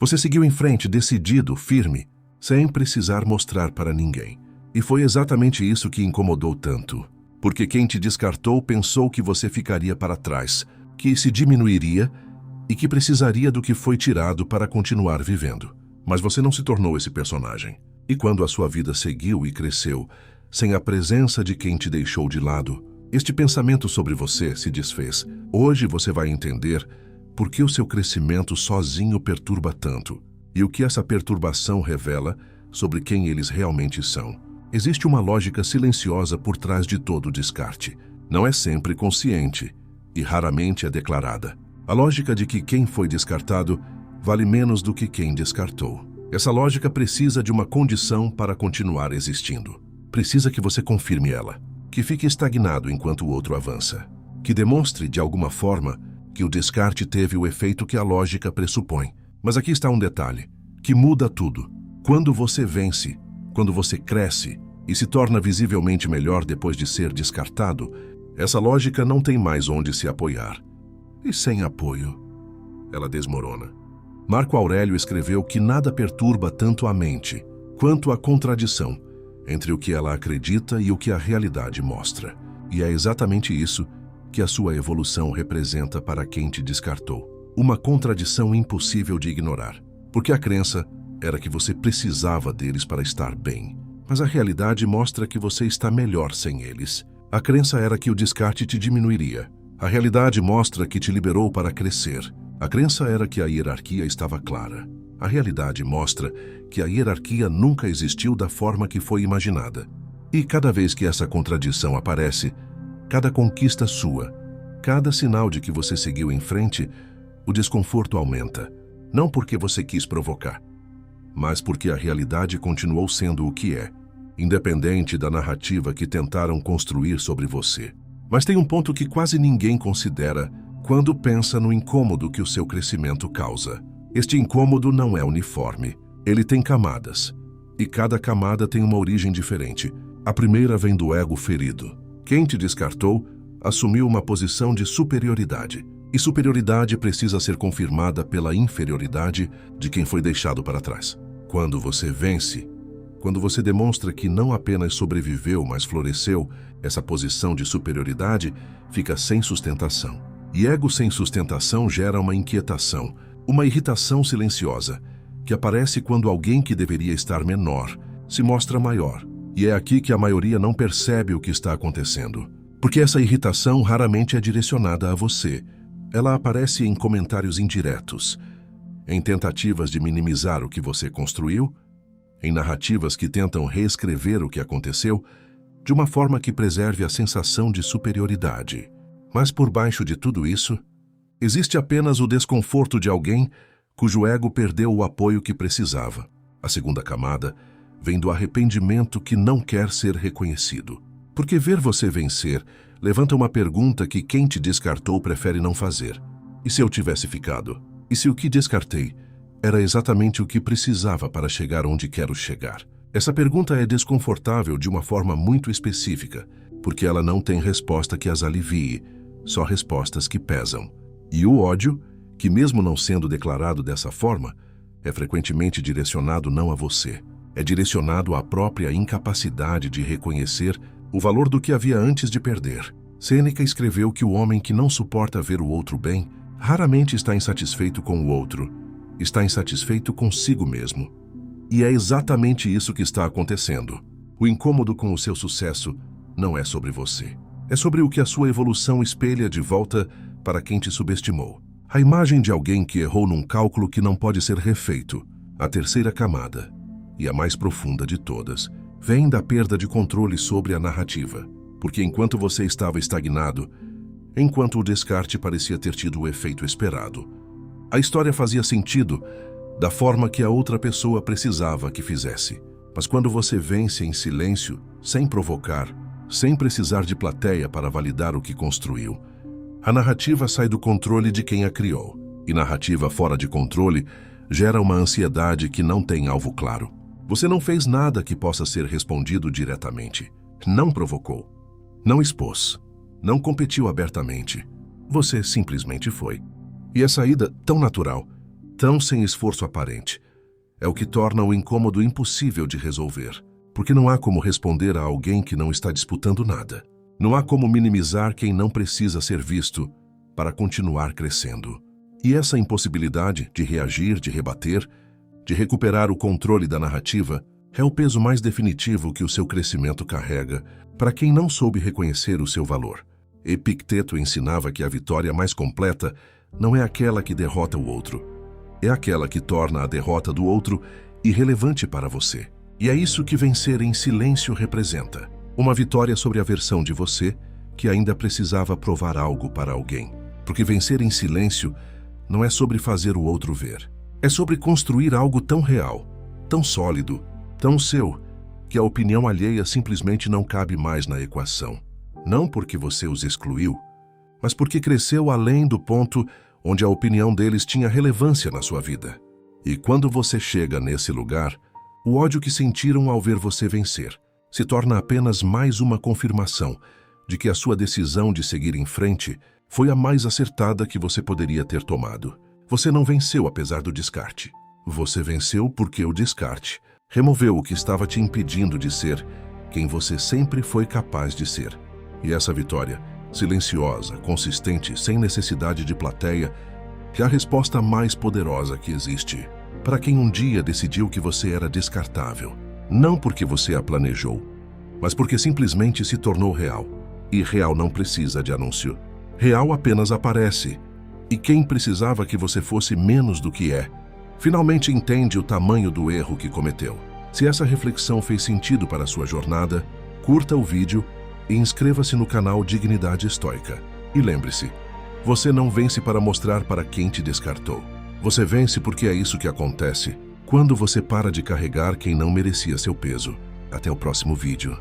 Você seguiu em frente, decidido, firme, sem precisar mostrar para ninguém. E foi exatamente isso que incomodou tanto. Porque quem te descartou pensou que você ficaria para trás, que se diminuiria e que precisaria do que foi tirado para continuar vivendo. Mas você não se tornou esse personagem. E quando a sua vida seguiu e cresceu, sem a presença de quem te deixou de lado, este pensamento sobre você se desfez. Hoje você vai entender por que o seu crescimento sozinho perturba tanto e o que essa perturbação revela sobre quem eles realmente são. Existe uma lógica silenciosa por trás de todo o descarte. Não é sempre consciente e raramente é declarada. A lógica de que quem foi descartado vale menos do que quem descartou. Essa lógica precisa de uma condição para continuar existindo. Precisa que você confirme ela, que fique estagnado enquanto o outro avança, que demonstre de alguma forma que o descarte teve o efeito que a lógica pressupõe. Mas aqui está um detalhe, que muda tudo. Quando você vence, quando você cresce e se torna visivelmente melhor depois de ser descartado, essa lógica não tem mais onde se apoiar. E sem apoio, ela desmorona. Marco Aurélio escreveu que nada perturba tanto a mente quanto a contradição entre o que ela acredita e o que a realidade mostra. E é exatamente isso que a sua evolução representa para quem te descartou. Uma contradição impossível de ignorar, porque a crença era que você precisava deles para estar bem. Mas a realidade mostra que você está melhor sem eles. A crença era que o descarte te diminuiria. A realidade mostra que te liberou para crescer. A crença era que a hierarquia estava clara. A realidade mostra que a hierarquia nunca existiu da forma que foi imaginada. E cada vez que essa contradição aparece, cada conquista sua, cada sinal de que você seguiu em frente, o desconforto aumenta. Não porque você quis provocar, mas porque a realidade continuou sendo o que é, independente da narrativa que tentaram construir sobre você. Mas tem um ponto que quase ninguém considera quando pensa no incômodo que o seu crescimento causa. Este incômodo não é uniforme. Ele tem camadas. E cada camada tem uma origem diferente. A primeira vem do ego ferido. Quem te descartou assumiu uma posição de superioridade. E superioridade precisa ser confirmada pela inferioridade de quem foi deixado para trás. Quando você vence, quando você demonstra que não apenas sobreviveu, mas floresceu, essa posição de superioridade fica sem sustentação. E ego sem sustentação gera uma inquietação, uma irritação silenciosa, que aparece quando alguém que deveria estar menor se mostra maior. E é aqui que a maioria não percebe o que está acontecendo. Porque essa irritação raramente é direcionada a você. Ela aparece em comentários indiretos, em tentativas de minimizar o que você construiu, em narrativas que tentam reescrever o que aconteceu, de uma forma que preserve a sensação de superioridade. Mas por baixo de tudo isso, existe apenas o desconforto de alguém cujo ego perdeu o apoio que precisava. A segunda camada vem do arrependimento que não quer ser reconhecido. Porque ver você vencer levanta uma pergunta que quem te descartou prefere não fazer. E se eu tivesse ficado? E se o que descartei era exatamente o que precisava para chegar onde quero chegar? Essa pergunta é desconfortável de uma forma muito específica, porque ela não tem resposta que as alivie, só respostas que pesam. E o ódio, que mesmo não sendo declarado dessa forma, é frequentemente direcionado não a você. É direcionado à própria incapacidade de reconhecer o valor do que havia antes de perder. Sêneca escreveu que o homem que não suporta ver o outro bem raramente está insatisfeito com o outro, está insatisfeito consigo mesmo. E é exatamente isso que está acontecendo. O incômodo com o seu sucesso não é sobre você. É sobre o que a sua evolução espelha de volta para quem te subestimou. A imagem de alguém que errou num cálculo que não pode ser refeito. A terceira camada, e a mais profunda de todas, vem da perda de controle sobre a narrativa. Porque enquanto você estava estagnado, enquanto o descarte parecia ter tido o efeito esperado, a história fazia sentido da forma que a outra pessoa precisava que fizesse. Mas quando você vence em silêncio, sem provocar, sem precisar de plateia para validar o que construiu, a narrativa sai do controle de quem a criou. E narrativa fora de controle gera uma ansiedade que não tem alvo claro. Você não fez nada que possa ser respondido diretamente. Não provocou. Não expôs. Não competiu abertamente. Você simplesmente foi. E a saída, tão natural, tão sem esforço aparente. É o que torna o incômodo impossível de resolver, porque não há como responder a alguém que não está disputando nada. Não há como minimizar quem não precisa ser visto para continuar crescendo. E essa impossibilidade de reagir, de rebater, de recuperar o controle da narrativa, é o peso mais definitivo que o seu crescimento carrega para quem não soube reconhecer o seu valor. Epicteto ensinava que a vitória mais completa não é aquela que derrota o outro, é aquela que torna a derrota do outro irrelevante para você. E é isso que vencer em silêncio representa. Uma vitória sobre a versão de você que ainda precisava provar algo para alguém. Porque vencer em silêncio não é sobre fazer o outro ver. É sobre construir algo tão real, tão sólido, tão seu, que a opinião alheia simplesmente não cabe mais na equação. Não porque você os excluiu, mas porque cresceu além do ponto onde a opinião deles tinha relevância na sua vida. E quando você chega nesse lugar, o ódio que sentiram ao ver você vencer se torna apenas mais uma confirmação de que a sua decisão de seguir em frente foi a mais acertada que você poderia ter tomado. Você não venceu apesar do descarte. Você venceu porque o descarte removeu o que estava te impedindo de ser quem você sempre foi capaz de ser. E essa vitória, silenciosa, consistente, sem necessidade de plateia, é a resposta mais poderosa que existe para quem um dia decidiu que você era descartável. Não porque você a planejou, mas porque simplesmente se tornou real. E real não precisa de anúncio. Real apenas aparece. E quem precisava que você fosse menos do que é, finalmente entende o tamanho do erro que cometeu. Se essa reflexão fez sentido para a sua jornada, curta o vídeo e inscreva-se no canal Dignidade Estoica. E lembre-se, você não vence para mostrar para quem te descartou. Você vence porque é isso que acontece quando você para de carregar quem não merecia seu peso. Até o próximo vídeo.